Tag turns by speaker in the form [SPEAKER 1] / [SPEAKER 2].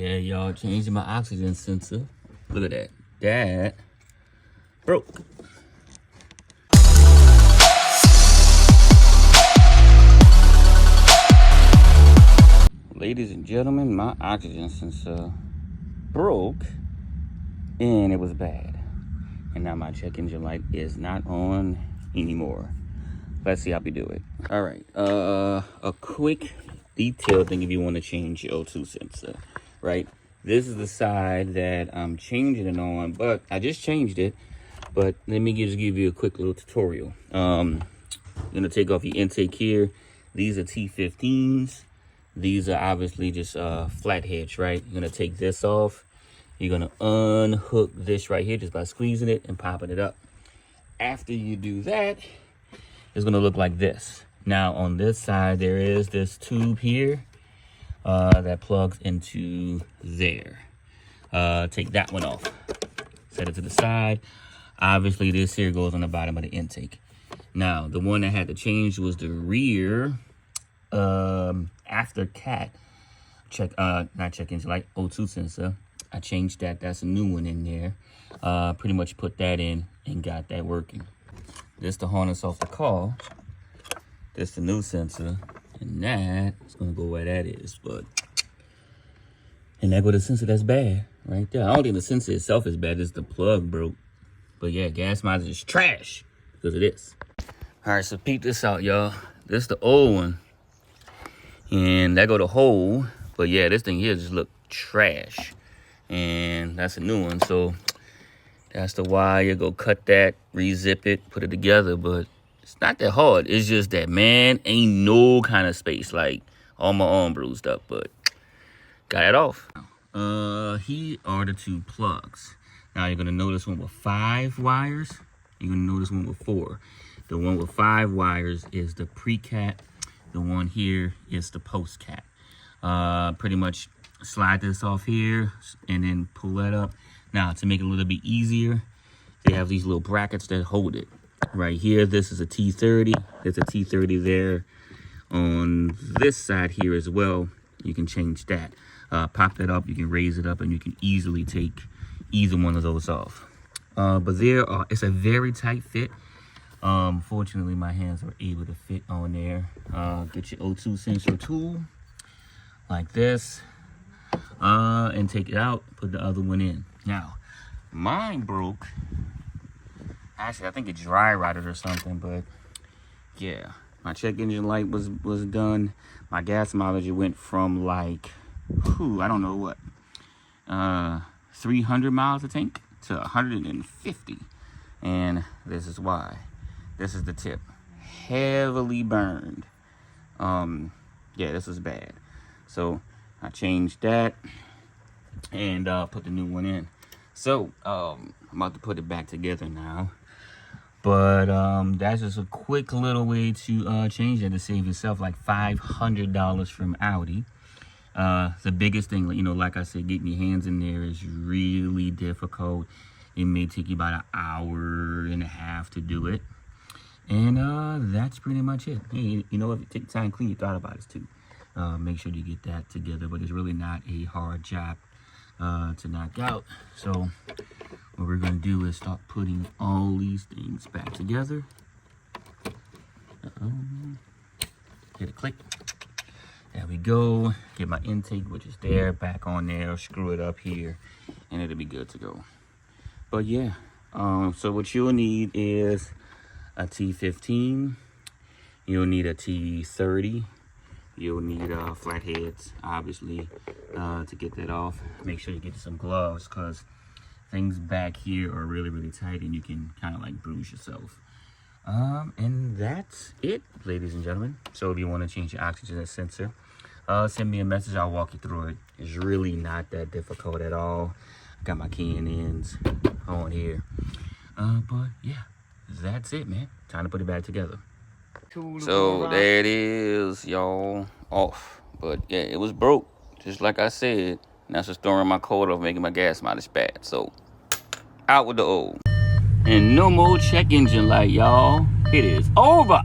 [SPEAKER 1] Yeah, y'all, changing my oxygen sensor. Look at that. That broke. Ladies and gentlemen, my oxygen sensor broke and it was bad. And now my check engine light is not on anymore. Let's see how we do it. All right, a quick detail thing if you want to change your O2 sensor, right? This is the side that I'm changing it on, but I just changed it. But let me just give you a quick little tutorial. I'm gonna take off your intake here. These are T15s. These are obviously just flatheads, right? You're gonna take this off. You're gonna unhook this right here just by squeezing it and popping it up. After you do that, it's gonna look like this. Now on this side, there is this tube here that plugs into there. Take that one off. Set it to the side. Obviously, this here goes on the bottom of the intake. Now, the one that had to change was the rear after cat not check engine light, O2 sensor. I changed that. That's a new one in there. Pretty much put that in and got that working. This the harness off the car. This the new sensor, and that is gonna go where that is. But and there go the sensor that's bad right there. I don't think the sensor itself is bad. It's the plug broke. But yeah, gas mileage is trash because of this. All right, so peep this out, y'all. This the old one, and that go the hole. But yeah, this thing here just look trash, and that's a new one. So that's the wire. Go cut that, re-zip it, put it together. But it's not that hard. It's just that, man, ain't no kind of space. Like, all my arm bruised up, but got it off. Here are the two plugs. Now, you're going to notice one with 5 wires. You're going to notice one with 4. The one with 5 wires is the pre-cat. The one here is the post-cat. Pretty much slide this off here and then pull that up. Now, to make it a little bit easier, they have these little brackets that hold it. Right here, this is a T30. There's a T30 there. On this side here as well, you can change that. Pop that up, you can raise it up, and you can easily take either one of those off. But it's a very tight fit. Fortunately, my hands were able to fit on there. Get your O2 sensor tool like this, and take it out, put the other one in. Now, mine broke. Actually, I think it dry rotted or something, but yeah, my check engine light was done. My gas mileage went from like, I don't know what, 300 miles a tank to 150. And this is why. This is the tip. Heavily burned. Yeah, this is bad. So I changed that and put the new one in. So I'm about to put it back together now. But that's just a quick little way to change that to save yourself like $500 from Audi. The biggest thing, like I said, getting your hands in there is really difficult. It may take you about an hour and a half to do it. And that's pretty much it. Hey, if you take time to clean your throttle bodies too, make sure you get that together. But it's really not a hard job to knock out. So what we're going to do is start putting all these things back together. Hit a click. There we go. Get my intake, which is there, back on there. Screw it up here, and it'll be good to go. But yeah, so what you'll need is a T15. You'll need a T30. You'll need flatheads, obviously, to get that off. Make sure you get some gloves, because things back here are really, really tight, and you can kind of like bruise yourself. And that's it, ladies and gentlemen. So if you want to change your oxygen sensor, send me a message. I'll walk you through it. It's really not that difficult at all. I got my key and ends on here. But yeah, that's it, man. Time to put it back together. So there it is, y'all, off. But yeah, it was broke, just like I said. That's just throwing my code off, making my gas mileage bad. So out with the old. And no more check engine light, y'all. It is over.